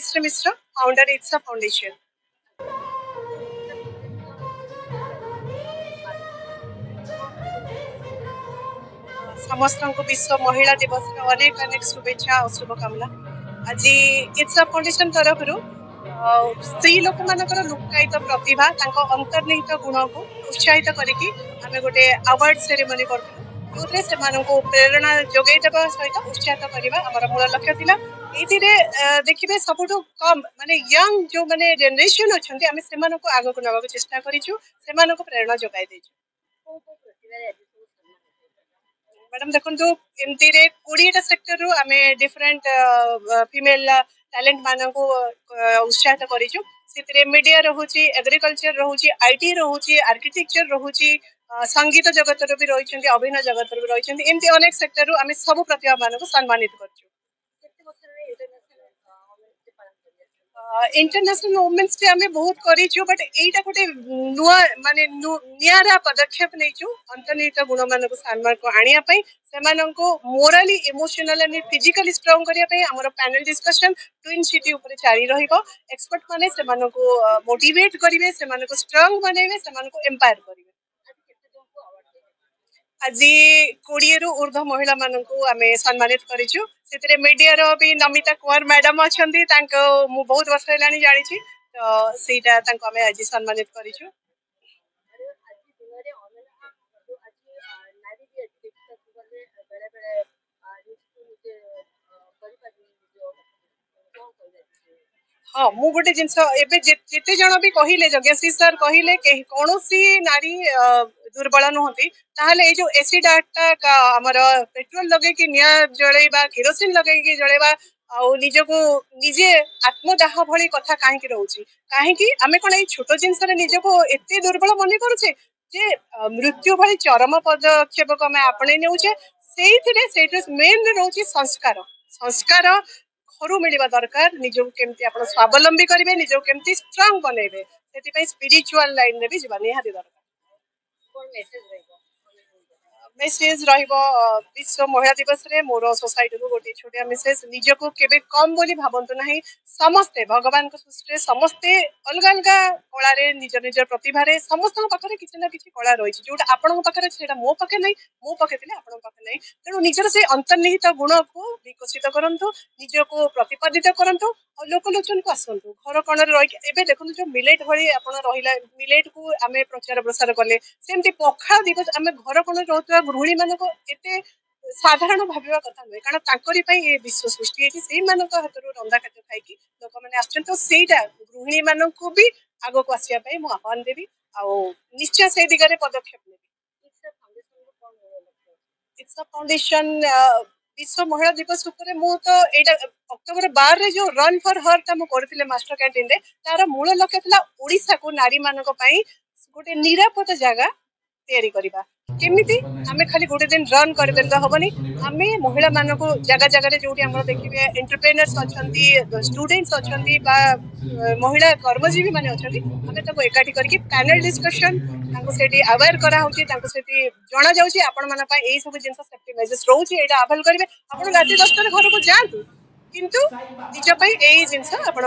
Mr. Mishra, founder ITSA Foundation. समस्त को विश्व महिला दिवस अनेक अनेक शुभेच्छा और शुभकामना। आज इट्सा फाउंडेशन तरफ स्त्री लोक मानकर लुकायित प्रतिभा अंतर्निहित गुण को उत्साहित करके आम गोटे अवार्ड सेरेमनी करूँ जो से प्रेरणा जोगे देवा सहित उत्साहित करवा आम मूल लक्ष्य था। ये देखिए सबुठ कम माने यंग जो माने जेनरेशन अच्छा आम से आग को नवा चेष्टा करूँ प्रेरणा जोगाई देचु। मैडम देखो एमती 20टा सेक्टर आम डिफरेंट फीमेल टैलेंट मान को उत्साहित करूँ। मीडिया रोचे, एग्रीकल्चर रोचे, आईटी रोचे, आर्किटेक्चर रोचे, संगीत जगत भी रही, अभिनय जगत भी रही, एमती अनेक सेक्टर आम सब प्रतिभा मान को सम्मानित कर इंटरनेशनल वुमेन्स डे आम बहुत करूँ बट यहीटा गोटे नुआ माने निरा पदक्षेप नहीं अंतर्निहित गुण मान सम्मान को आने से मोराली इमोशनल एंड फिजिकली स्ट्रॉन्ग करने आमर पैनल डिस्कशन ट्विन सिटी उपर जारी एक्सपर्ट माने से मोटिवेट करेंगे, से स्ट्रॉन्ग बनइबे, से एम्पायर करेंगे। आज 20 रु ऊर्ध्व महिला मान को आम सम्मानित करूँ। से मीडिया भी नमिता कुंवर मैडम अच्छा मु बहुत वर्ष है जानी तो सीटा आम आज सम्मानित करूँ। हाँ मु गोटे जिनस जिते जन भी कहले जज्ञश्री सर कहले कौन सी नारी दुर्बल नुहति ताहले ये जो एसिड आटा आमर पेट्रोल लगे कि निया जलैबा केरोसिन लगे जलैबा आउ निजको निजे आत्मदाह भली कथा कहीं रोचे कहीं आम कौन ये छोट जिनस निजको एत दुर्बल मन करुचे जे मृत्यु भली चरम पदक्षेप को आम आपणे नेउचे से मेन रोचे संस्कार संस्कार घर मिलवा दरकार निजको केमती आप स्वावलंबी करेंगे निजको केमती स्ट्रांग बनइबे से स्पिरिचुअल लाइन में भी जीवा निहाती दरकार। मेसेज विश्व महिला दिवस रे मोर सोसाइटी को गोटे छोटिया मेसेज निजको केबे कम बोली भावंतु नहीं समस्ते भगवान को सृष्टि समस्ते अलग अलग कला निज निज प्रतिभा समस्त पाखे किसी ना किसी कला रही जोटा आपण पाखे मो पाखे नहीं मो पाखे आपण पाखे नहीं तेणु निजर से अंतर्निहित गुण को विकसित करूँ निजको प्रतिपादित करूँ और लोकलोचन को आसतु घर कण रही देखो जो मिलेट भाई आप रहा मिलेट को आम प्रचार प्रसार कले सेमती पखाल दिवस आम घर कण रोकवा गृहिणी मान एत साधारण भाविया कथा नुहे कारण ये विश्व सृष्टि से हाथ रंधा खाद्य खाई लोक मैंने गृहिणी मान को भी आग को आसवाई मुझे आह्वान देवी निश्चय से दिगरे पदक्षेप ने इट्सा फाउंडेशन विश्व महिला दिवस उपर मु तो एटा अक्टोबर 12 रे जो रन फॉर हर ता मु करथिले मास्टर कैंटीन रे तार मूल लक्ष्य थिला ओडिसा को नारी मानक पई गोटे निरापद जगह तैयारी करिबा केमिति आमे खाली गोटे दिन रन कर देल हबनी आमे महिला मानक जगह जगह जोटी हमर देखिबे एंटरप्रेन्योर्स अछंती स्टूडेंट्स अछंती बा महिला कर्मजीवी माने अछंती आमे ताको एकाठी करके पैनल डिस्कशन ताको सेठी अवेयर करा होची ताको सेठी जणा जाउची आपण माना पई एई सब जिंस सेफ्टी मेजर्स रहउची एटा अवेल करबे आपण राती 10 टा घर को जांतु किंतु निज पई एई जिंस आपण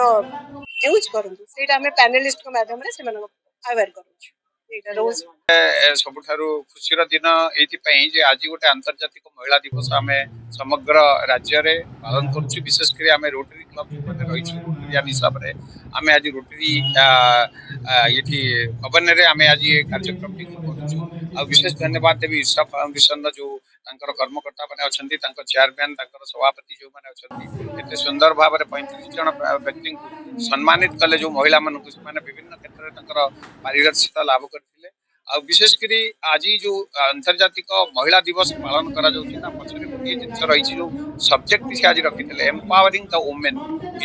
यूज करंतु सेटा आमे पैनलिस्ट को माध्यम रे सेमान अवेयर करूची सबुठारु खुशीर दिन ये आज गोटे आंतर्जातिक महिला दिवस आम समग्र राज्य रे पालन करुछु विशेषकर आम रोटरी क्लब रही हिसाब से आम आज रोटरी ये भवन रे आम आज ये कार्यक्रम करुछु विशेष धन्यवाद देवी ईर्षा फाउंडेशन जो कर्मकर्ता मैंने अच्छा चेयरमैन सभापति जो मैंने अच्छा सुंदर भाव में 35 जन व्यक्ति सम्मानित कले जो महिला मानक विभिन्न क्षेत्र में पारदर्शिता लाभ करते विशेषकर आज जो अंतर्जातिक महिला दिवस पालन करा पचर गोटे जिन रही जो सब्जेक्ट से आज रखी empowering the women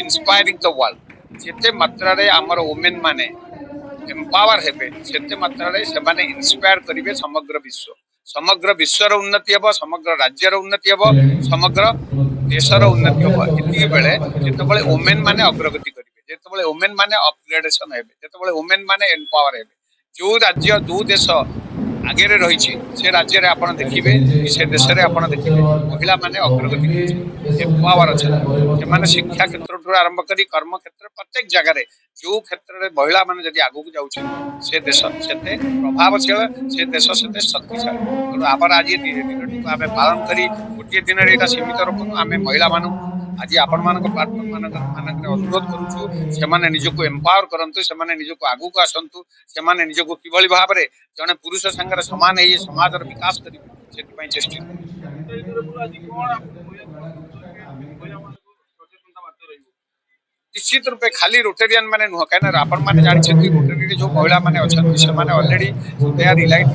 inspiring the world जिते मात्रा आमर वुमेन माने एम्पावर हेबे सेते मात्रा से इंस्पायर करेंगे समग्र विश्वर उन्नति हम समग्र राज्यर उन्नति हम समग्र देशर उन्नति हम ये बेले जिते वुमेन माने अग्रगति करेंगे जिते वुमेन माने अपग्रेडेशन हेबे जिते वुमेन माने एम्पावर हेबे जो राज्य जो देश आगे रही से राज्य में आपड़ देखिए कि से देश में आपड़ देखिए महिला माने अग्रगति एम्पावर अच्छा से शिक्षा क्षेत्र आरंभ कर कर्म क्षेत्र प्रत्येक जगह जो क्षेत्र में महिला माने जदि आगू जाऊँ से देश से प्रभावशील से देश से शक्तिशाली तेणु आम आज दिन टी आम पालन कर गोटे दिन यहाँ सीमित रखु आम महिला मानू आज आपण मान प्लाटफर्म मान अनुरोध करुचु से निजक एम्पावर करंतु से निजक आगू को आसतु से निजक किभली भाव में जड़े पुरुष संगे सामान ये समाज विकास करेंगे चेष्टित निश्चित रूपे खाली रोटेरियन माने नुह कहीं आपण मैंने जानते रोटेरी जो महिला माने अच्छा already they are elite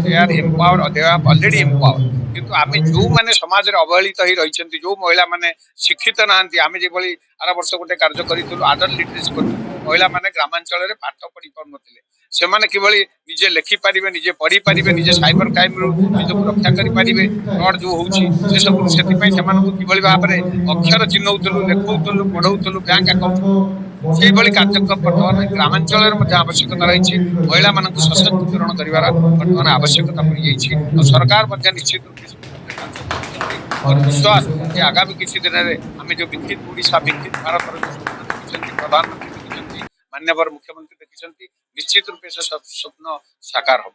they are empowered they are already empowered किंतु आम जो मैंने समाज में अवहेलित हो रही जो महिला माने शिक्षित ना आम जो आर वर्ष गोटे कार्य करूँ आडल्ट लिटरेसी कर महिला माने ग्रामांचल में पाठ पढ़ी पार नथिले सेमाने किभली निजे लेखि पारिबे निजे पढ़ी पारिबे निजे साइबर क्राइम रु निजको रक्षा करि पारिबे फ्रॉड जो होउची से सब सेति पई सेमानकु किभली भाबरे अक्षर चिन्हउतलु लेखउतलु पढउतलु बैंक अकाउंट से भली कार्यक्रम वर्तमान ग्रामांचल में आवश्यकता रही महिला मानक सशक्तिकरण कर वर्तमान आवश्यकता पड़ जाइए सरकार निश्चित रूप और विश्वास कि आगामी किसी दिन में आम जो विकसित ओडिशा विकसित भारत प्रधानमंत्री मान्यवर मुख्यमंत्री देखिए निश्चित रूप से स्वप्न साकार हम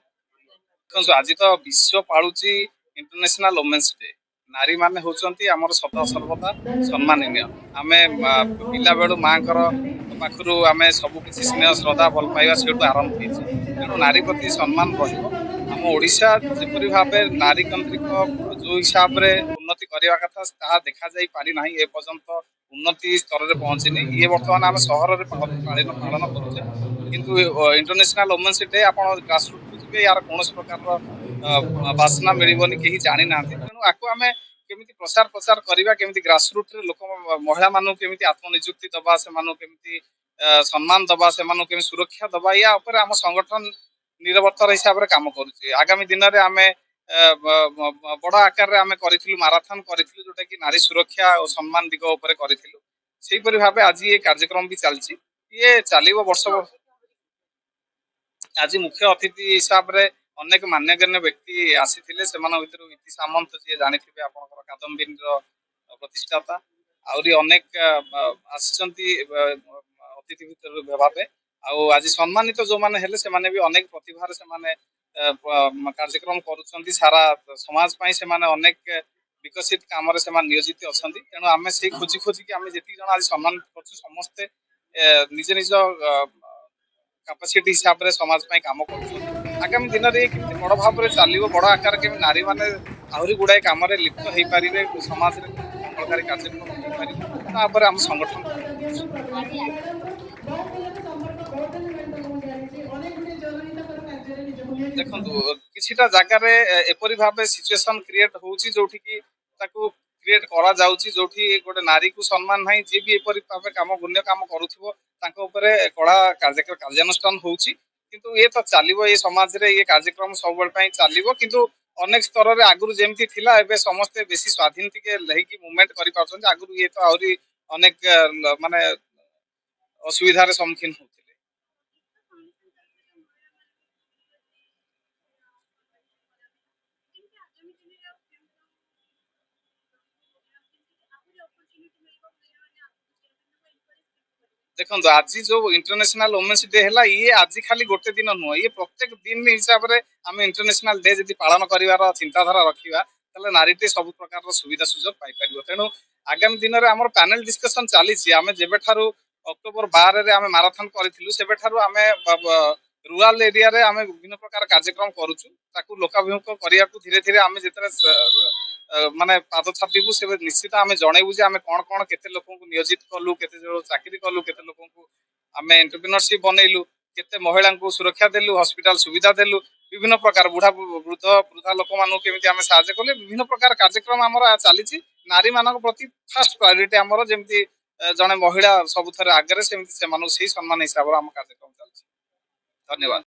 आज तो विश्व पालुची इंटरनेशनल वुमेन्स डे नारी माने होचंती हमर सदा सर्वदा सम्माननीय आमे पिला बेडू मांकर पाखरु आमे सब किछि स्नेह श्रद्धा भल पाइबा सेटु आरंभ होइछि तेणु नारी प्रति सम्मान रहिबो हम ओडिशा जेपरि भाबे नारी केंद्रिक जो हिसाब रे उन्नति करबा कथा ता देखा जाई पारि नाही ए पर्यंत उन्नति स्तर रे पहुंचीनी ये वर्तमान आम सहर रे पालन करूचे किंतु इंटरनेशनल वुमेन्स डे आपण ग्रासरूट जी यार कौन प्रकार बासना मिलबनी कहीं जानी ना तेणु आपको आम केमिति प्रसार प्रचार करवा केमिति ग्रासरूट रे लोक महिला मानू केमिति आत्मनियुक्ति दबा से मानू केमिति सम्मान दबा से मानू केमिति सुरक्षा दबा या ऊपर आम संगठन निरवतार हिसाब रे काम करूचे आगामी दिन रे आमे बड़ आकार आम करूँ माराथन करूँ जोटा कि नारी सुरक्षा और सम्मान दिग उपर करूँ से भाव आज ये कार्यक्रम भी चलती ये चलो वर्ष आज मुख्य अतिथि हिसाब रे अनेक मान्यगण्य व्यक्ति आसी इति सामंत जी जानी आप कादम्बिनी प्रतिष्ठाता आहरी अनेक आसिचंती अतिथि भाव आज सम्मानित जो मैंने हेले से माने भी अनेक प्रतिभार से माने कार्यक्रम करुछंती सारा समाज पाई से माने अनेक विकसित काम रे से माने नियोजित अछंती तेणु आमे से खोजी खोजी कि आमे जेति जण आज सम्मानित करछु समस्ते निज निज कैपेसिटी हिसाब रे समाज पाई काम करुछंती आगामी दिन रे कि बड़ भाव रे चालिबो बड़ आकार के नारी माने आहुरी गुडाय काम रे लिप्त हेई पारिबे समाज रे मंगलकारी कार्यक्रम हेई पारिबे तापर हम संगठन देखो किछिटा जगार एपरी भाव सिचुएशन क्रिएट होउची जोठी कि ताकू क्रिएट करा जाउची जोठी गोटे नारी को सम्मान नाही जे भी एपरी भाव काम गुण्य काम करूथिबो ताको ऊपर कड़ा कार्यानुष्ठान होउची किंतु ये तो चलिबो ये समाज रे ये कार्यक्रम सब बेल पई चलिबो किंतु अनेक स्तर रे आगुरु जेमती थिला एबे समस्त बेसी स्वाधीन टिके लेहिकी मूवमेंट करि पाछन आगुरु ये तो आउरी अनेक माने असुविधा रे सम्मुखीन होथिले देखो आज जो इंटरनेशनल वुमेन्स डे है ये आज खाली गोटे दिन नुह ये प्रत्येक दिन हिसाब से आम इंटरनेशनल डे जब पालन कर चिंताधारा रखा ताले नारीटे सब प्रकार सुविधा सुजोग पाइपर तेणु आगामी दिन में आम पैनल डिस्कसन चली आम जेबे अक्टोबर 12 रे आम माराथन करूँ से रूराल एरिया रे आम विभिन्न प्रकार कार्यक्रम करूँ लोकाभिमुख करने को धीरे धीरे आम जिते माने पाद छापू से निश्चित आम जनइबू जे आम कौन कौन केते लोक नियोजित कलु केते चाकरी कलु केते लोक आम एंटरप्रेन्योरशिप बनइलु केते महिला को सुरक्षा देलु हॉस्पिटल सुविधा देलु विभिन्न प्रकार बुढ़ा वृद्धा लोक मान केमी आम साहय कले विभिन्न प्रकार कार्यक्रम आम चली नारी मान प्रति फास्ट प्रायोरिटी आमर जमी जड़े महिला सबुथ आगे से सम्मान हिसाब से आम कार्यक्रम चलती धन्यवाद।